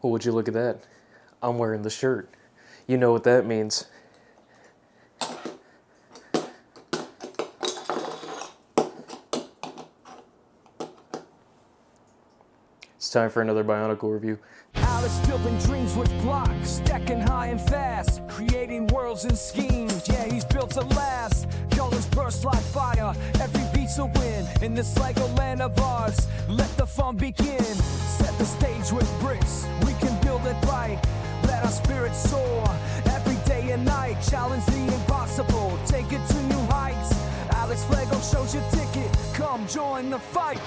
Oh, would you look at that? I'm wearing the shirt. You know what that means. It's time for another Bionicle review. Alice building dreams with blocks, stacking high and fast, creating worlds and schemes. Yeah, he's built to last. Colors burst like fire, every beat's a win. In this Lego land of ours, let the fun begin. Set the stage with bricks, we can build it right. Let our spirits soar, every day and night. Challenge the impossible, take it to new heights. Alex Lego shows your ticket, come join the fight.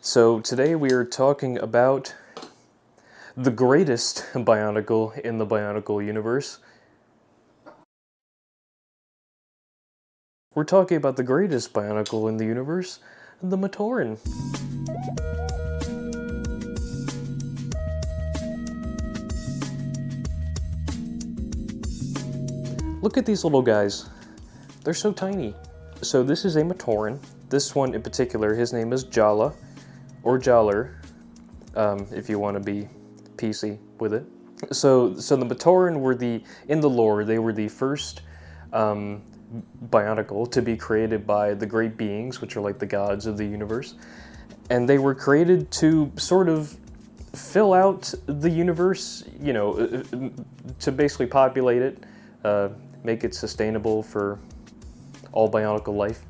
So today we are talking about the greatest Bionicle in the Bionicle universe. We're talking about the greatest Bionicle in the universe, the Matoran. Look at these little guys. They're so tiny. So this is a Matoran. This one in particular, his name is Jala, or Jaller, if you want to be PC with it. So the Matoran were in the lore, they were the first Bionicle to be created by the great beings, which are like the gods of the universe. And they were created to sort of fill out the universe, you know, to basically populate it, make it sustainable for all Bionicle life.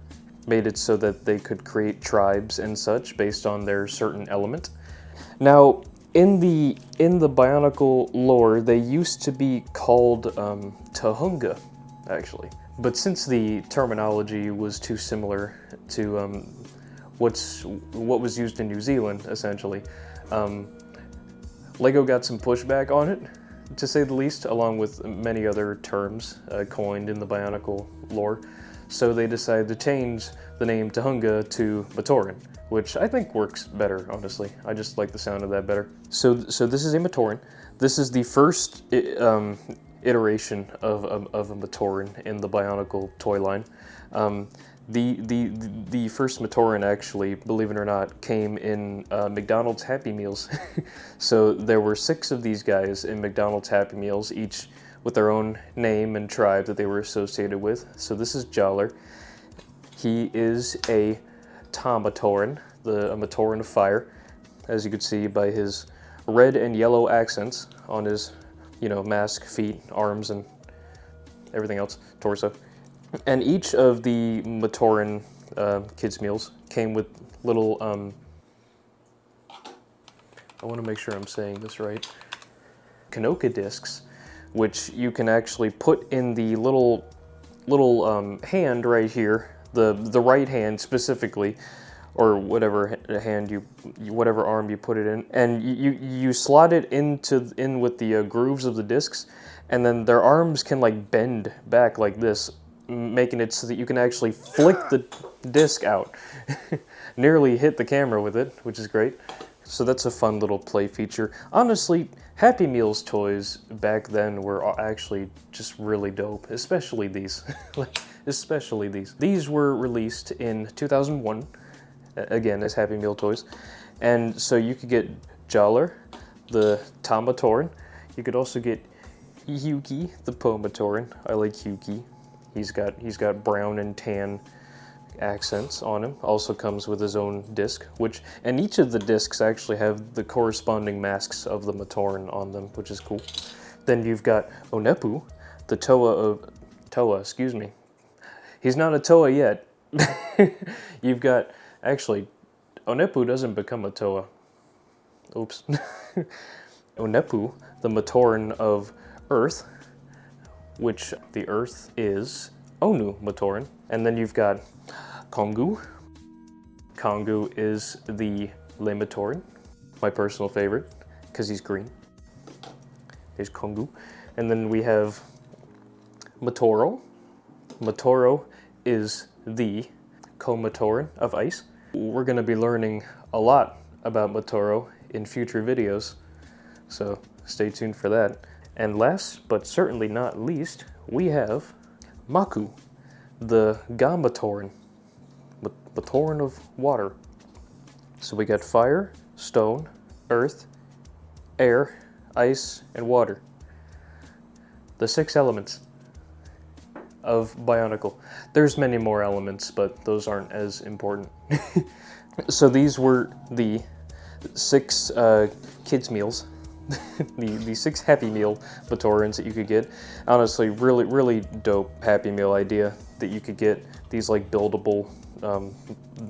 Made it so that they could create tribes and such based on their certain element. Now, in the Bionicle lore, they used to be called Tahunga, actually. But since the terminology was too similar to what was used in New Zealand, essentially, Lego got some pushback on it, to say the least, along with many other terms coined in the Bionicle lore. So they decided to change the name Tahunga to Matoran, which I think works better, honestly. I just like the sound of that better. So this is a Matoran. This is the first iteration of a Matoran in the Bionicle toy line. The first Matoran, actually, believe it or not, came in McDonald's Happy Meals. So there were 6 of these guys in McDonald's Happy Meals, each with their own name and tribe that they were associated with. So this is Jaller. He is a Matoran, a Matoran of fire, as you could see by his red and yellow accents on his, you know, mask, feet, arms, and everything else, torso. And each of the Matoran kids' meals came with little, I want to make sure I'm saying this right, Kanoka discs, which you can actually put in the little hand right here, the right hand specifically, or whatever hand whatever arm you put it in, and you slot it in with the grooves of the discs, and then their arms can like bend back like this, making it so that you can actually flick the disc out. Nearly hit the camera with it, which is great. So that's a fun little play feature. Honestly, Happy Meals toys back then were actually just really dope, especially these. Especially these. These were released in 2001, again, as Happy Meal toys. And so you could get Jaller, the Matoran. You could also get Yuki, the Matoran. I like Yuki. He's got brown and tan accents on him. Also comes with his own disc, and each of the discs actually have the corresponding masks of the Matoran on them, which is cool. Then you've got Onepu, the Toa, excuse me. He's not a Toa yet. You've got, actually, Onepu doesn't become a Toa. Oops. Onepu, the Matoran of Earth, which the Earth is Onu Matoran. And then you've got Kongu. Kongu is the Le Matoran, my personal favorite, because he's green. There's Kongu. And then we have Matoro. Matoro is the Co-Matoran of Ice. We're going to be learning a lot about Matoro in future videos, so stay tuned for that. And last, but certainly not least, we have Maku, the Ga Matoran. Matoran of water. So we got fire, stone, earth, air, ice, and water. The 6 elements of Bionicle. There's many more elements, but those aren't as important. So these were the 6 kids meals. the 6 Happy Meal Matorans that you could get. Honestly, really dope Happy Meal idea that you could get these like buildable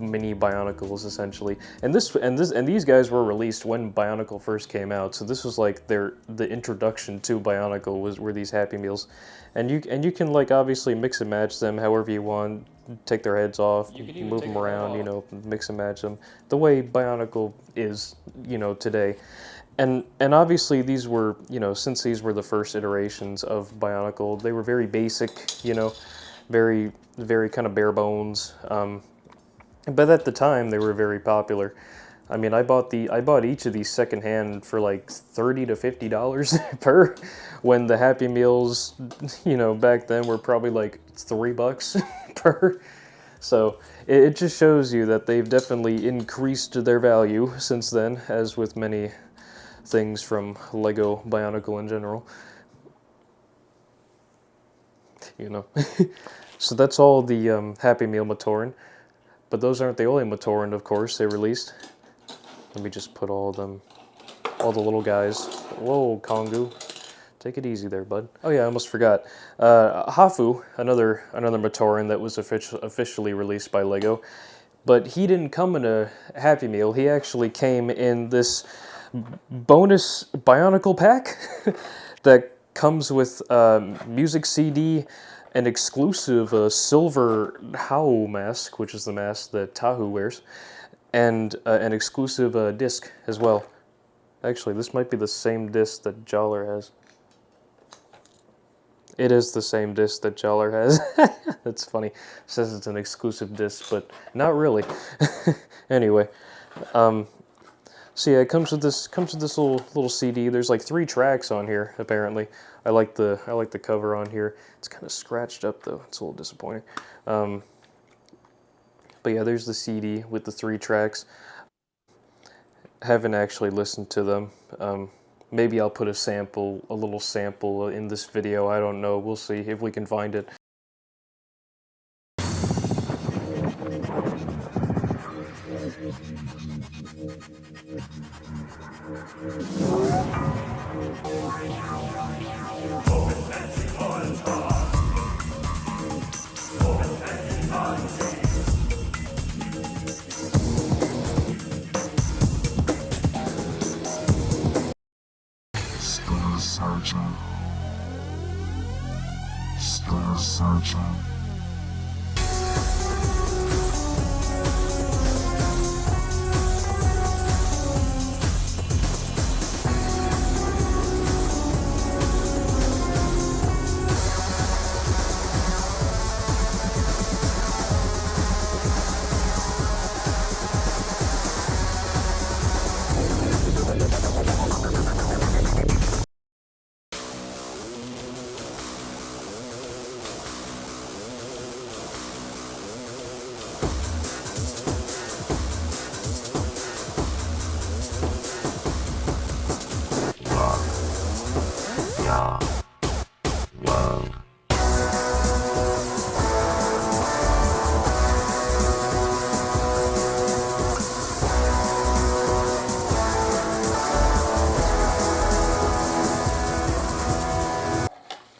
mini Bionicles essentially. And these guys were released when Bionicle first came out. So this was like the introduction to Bionicle were these Happy Meals. And you can like obviously mix and match them however you want. Take their heads off, move them around, you know, mix and match them the way Bionicle is, you know, today. And obviously these were, you know, since these were the first iterations of Bionicle, they were very basic, you know, very kind of bare bones. But at the time they were very popular. I mean, I bought each of these secondhand for like $30 to $50 per, when the Happy Meals, you know, back then were probably like $3 per. So it just shows you that they've definitely increased their value since then, as with many things from Lego Bionicle in general. You know. So that's all the Happy Meal Matoran. But those aren't the only Matoran, of course, they released. Let me just put all the little guys. Whoa, Kongu. Take it easy there, bud. Oh yeah, I almost forgot. Hafu, another Matoran that was officially released by Lego. But he didn't come in a Happy Meal. He actually came in this bonus Bionicle pack that comes with music CD, an exclusive silver Hau mask, which is the mask that Tahu wears, and an exclusive disc as well. Actually, this might be the same disc that Jollar has. It is the same disc that Jollar has. That's funny. It says it's an exclusive disc, but not really. Anyway, so yeah, it comes with this little CD. There's like 3 tracks on here apparently. I like the cover on here. It's kind of scratched up though. It's a little disappointing. But yeah, there's the CD with the 3 tracks. Haven't actually listened to them. Maybe I'll put a little sample in this video. I don't know. We'll see if we can find it. Still searching.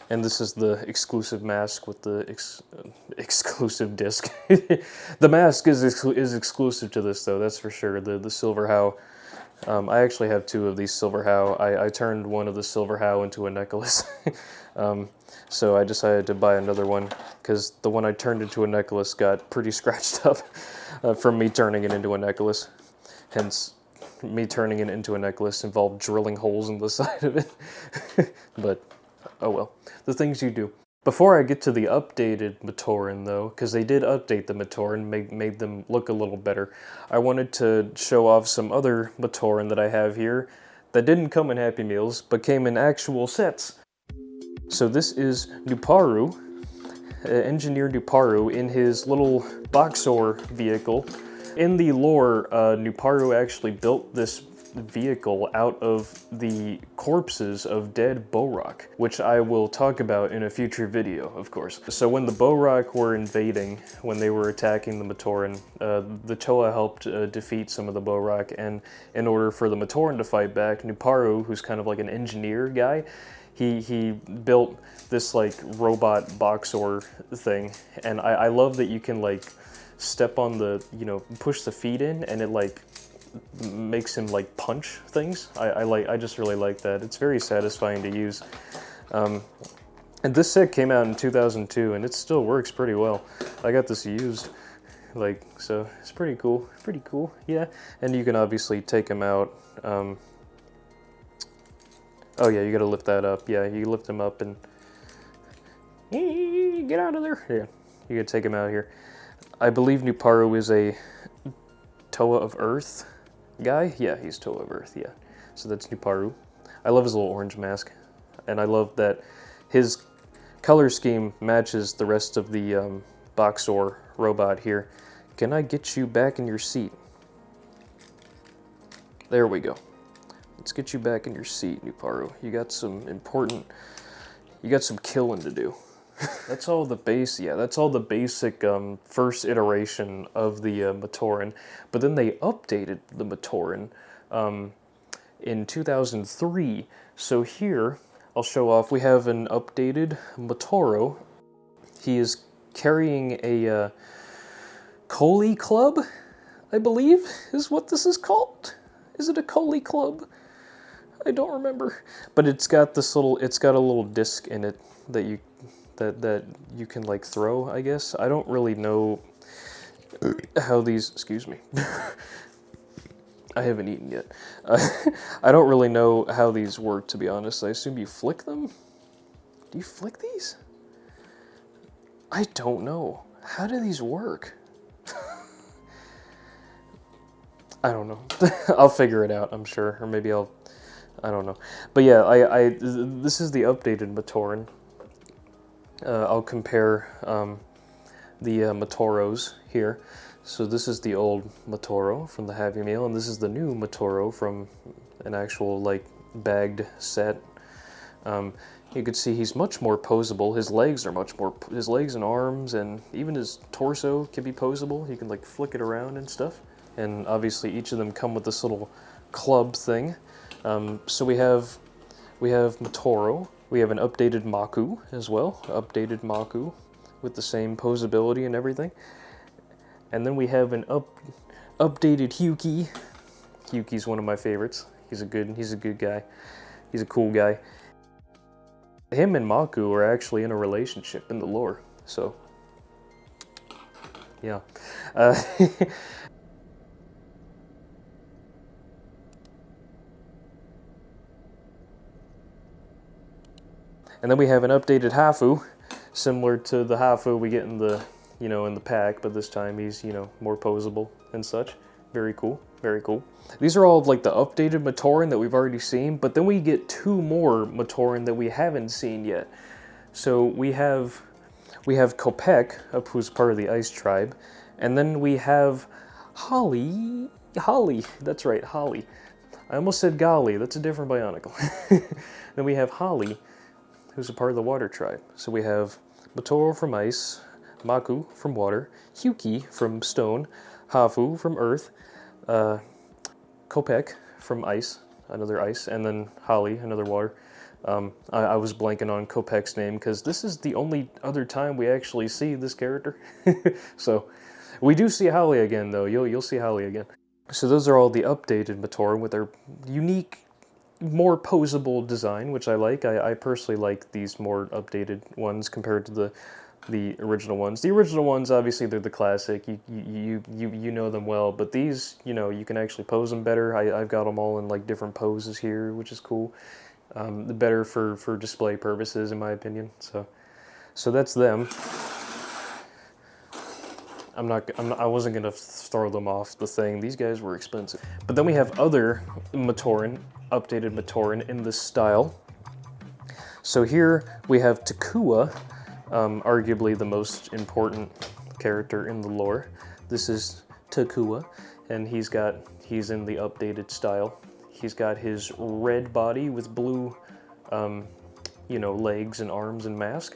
And this is the exclusive mask with the exclusive disc. The mask is exclusive to this though, that's for sure. The Silver Hau. I actually have 2 of these Silver Hau. I turned one of the Silver Hau into a necklace. So I decided to buy another one because the one I turned into a necklace got pretty scratched up from me turning it into a necklace. Hence, me turning it into a necklace involved drilling holes in the side of it. But oh well, the things you do. Before I get to the updated Matoran though, because they did update the Matoran, made them look a little better, I wanted to show off some other Matoran that I have here that didn't come in Happy Meals, but came in actual sets. So this is Nuparu, Engineer Nuparu in his little Boxor vehicle. In the lore, Nuparu actually built this vehicle out of the corpses of dead Borok, which I will talk about in a future video, of course. So when the Borok were invading, when they were attacking the Matoran, the Toa helped defeat some of the Borok, and in order for the Matoran to fight back, Nuparu, who's kind of like an engineer guy, he built this like robot Boxor thing, and I love that you can like step on the, you know, push the feet in, and it like makes him like punch things. I just really like that. It's very satisfying to use. And this set came out in 2002, and it still works pretty well. I got this used, like, so it's pretty cool. Pretty cool, yeah. And you can obviously take him out. Oh yeah, you gotta lift that up. Yeah, you lift him up and get out of there. Yeah, you gotta take him out here. I believe Nuparu is a Toa of Earth guy. Yeah, he's Toa of Earth, yeah. So that's Nuparu. I love his little orange mask, and I love that his color scheme matches the rest of the Boxor robot here. Can I get you back in your seat? There we go. Let's get you back in your seat, Nuparu. You got some killing to do. That's all the basic first iteration of the Matoran, but then they updated the Matoran in 2003. So here, I'll show off, we have an updated Matoru. He is carrying a Coley Club, I believe, is what this is called. Is it a Coley Club? I don't remember. But it's got a little disc in it that you can like throw, I guess. I don't really know how these, excuse me. I haven't eaten yet. I don't really know how these work, to be honest. I assume you flick them? Do you flick these? I don't know. How do these work? I don't know. I'll figure it out, I'm sure. Or maybe I don't know. But yeah, this is the updated Matoran. I'll compare the Matoros here. So this is the old Matoro from the Happy Meal, and this is the new Matoro from an actual like bagged set. You can see he's much more posable. His legs and arms and even his torso can be posable. You can like flick it around and stuff. And obviously each of them come with this little club thing. So we have Matoro. We have an updated Maku as well. Updated Maku with the same posability and everything. And then we have an updated Hyuki. Hyuki's one of my favorites. He's a good guy. He's a cool guy. Him and Maku are actually in a relationship in the lore. So yeah. And then we have an updated Hafu, similar to the Hafu we get in the, in the pack, but this time he's, more posable and such. Very cool, very cool. These are all of like the updated Matoran that we've already seen, but then we get two more Matoran that we haven't seen yet. So we have Kopek, who's part of the Ice Tribe, and then we have Holly, that's right, Holly. I almost said Golly, that's a different Bionicle. Then we have Holly, who's a part of the Water Tribe. So we have Matoro from Ice, Maku from Water, Hyuki from Stone, Hafu from Earth, Kopek from Ice, another Ice, and then Holly, another Water. I was blanking on Kopek's name because this is the only other time we actually see this character. So we do see Holly again, though. You'll see Holly again. So those are all the updated Matoran with their unique, more posable design, which I like. I personally like these more updated ones compared to the original ones. The original ones, obviously, they're the classic. You know them well, but these, you can actually pose them better. I've got them all in like different poses here, which is cool. Better for display purposes, in my opinion. So that's them. I wasn't gonna throw them off the thing. These guys were expensive. But then we have other Matoran, updated Matoran in this style. So here we have Takua, arguably the most important character in the lore. This is Takua, and he's in the updated style. He's got his red body with blue, legs and arms and mask,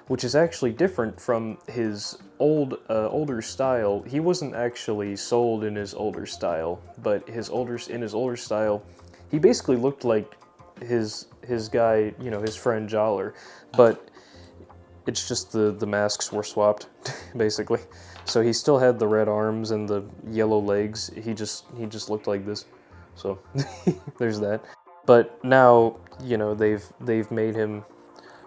which is actually different from his older style. He wasn't actually sold in his older style, but in his older style, he basically looked like his guy, his friend Jollar, but it's just the masks were swapped, basically. So he still had the red arms and the yellow legs. He just looked like this. So there's that. But now, they've made him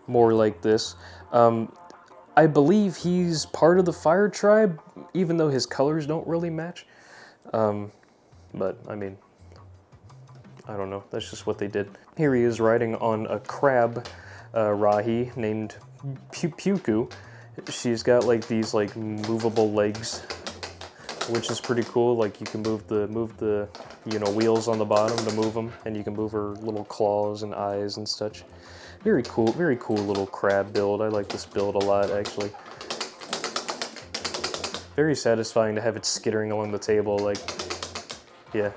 more like this. I believe he's part of the Fire Tribe, even though his colors don't really match. But, I mean, I don't know. That's just what they did. Here he is riding on a crab Rahi named Puku. She's got like these like movable legs, which is pretty cool. Like you can move the wheels on the bottom to move them, and you can move her little claws and eyes and such. Very cool little crab build. I like this build a lot, actually. Very satisfying to have it skittering along the table, like, yeah.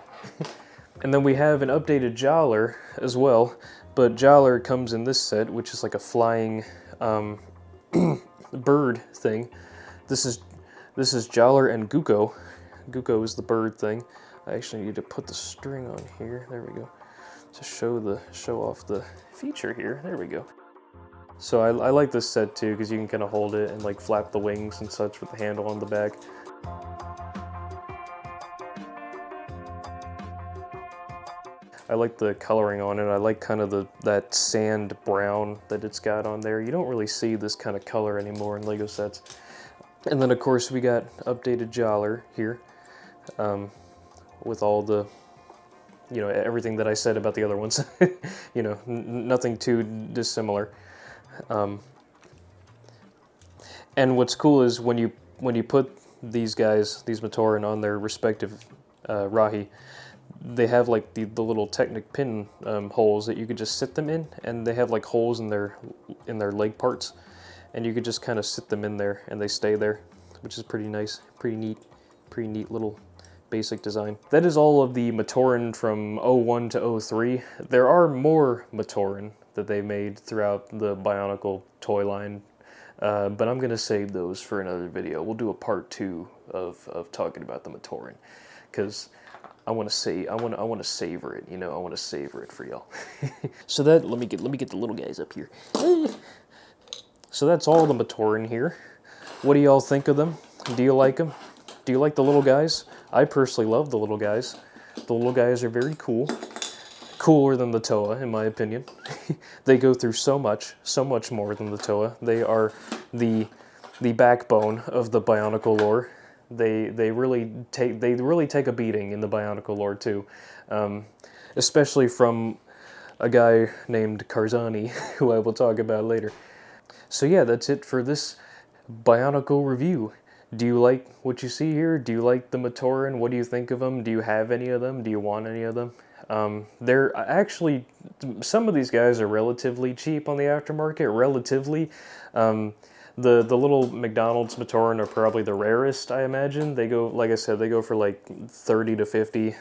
And then we have an updated Jollar as well, but Jollar comes in this set, which is like a flying bird thing. This is Jollar and Guko. Guko is the bird thing. I actually need to put the string on here. There we go. To show off the feature here. There we go. So I like this set too, because you can kind of hold it and like flap the wings and such with the handle on the back. I like the coloring on it. I like kind of that sand brown that it's got on there. You don't really see this kind of color anymore in LEGO sets. And then of course we got updated Jollar here, with all the, everything that I said about the other ones. Nothing too dissimilar. And what's cool is when you put these guys, these Matoran, on their respective Rahi, they have like the little Technic pin holes that you could just sit them in, and they have like holes in their leg parts, and you could just kind of sit them in there and they stay there, which is pretty nice, pretty neat little basic design. That is all of the Matoran from 01 to 03. There are more Matoran that they made throughout the Bionicle toy line, but I'm gonna save those for another video. We'll do a part 2 of talking about the Matoran, because I want to savor it, I want to savor it for y'all. So that, let me get the little guys up here. So that's all the Matoran here. What do y'all think of them? Do you like them? Do you like the little guys? I personally love the little guys. The little guys are very cool. Cooler than the Toa, in my opinion. They go through so much more than the Toa. They are the backbone of the Bionicle lore. They really take a beating in the Bionicle lore too, especially from a guy named Karzani, who I will talk about later. So yeah, that's it for this Bionicle review. Do you like what you see here? Do you like the Matoran? What do you think of them? Do you have any of them? Do you want any of them? They're actually, some of these guys are relatively cheap on the aftermarket, relatively. The little McDonald's Matoran are probably the rarest, I imagine. They go, like I said, they go for like 30 to 50.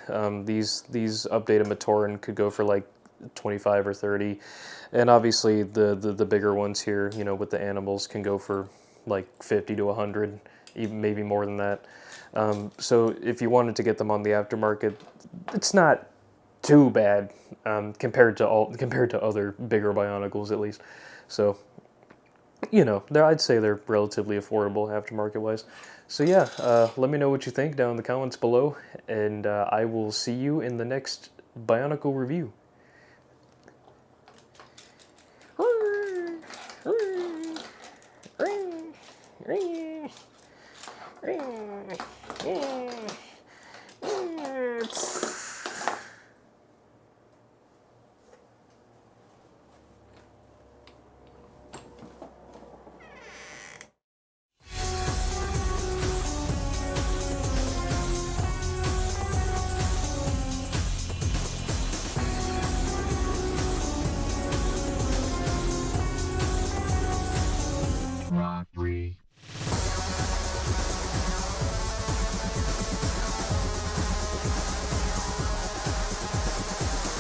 These updated Matoran could go for like 25 or 30. And obviously the bigger ones here, with the animals, can go for like 50 to 100, even maybe more than that. So if you wanted to get them on the aftermarket, it's not too bad, compared to other bigger Bionicles at least. So, I'd say they're relatively affordable aftermarket-wise. So yeah, let me know what you think down in the comments below, and I will see you in the next Bionicle review.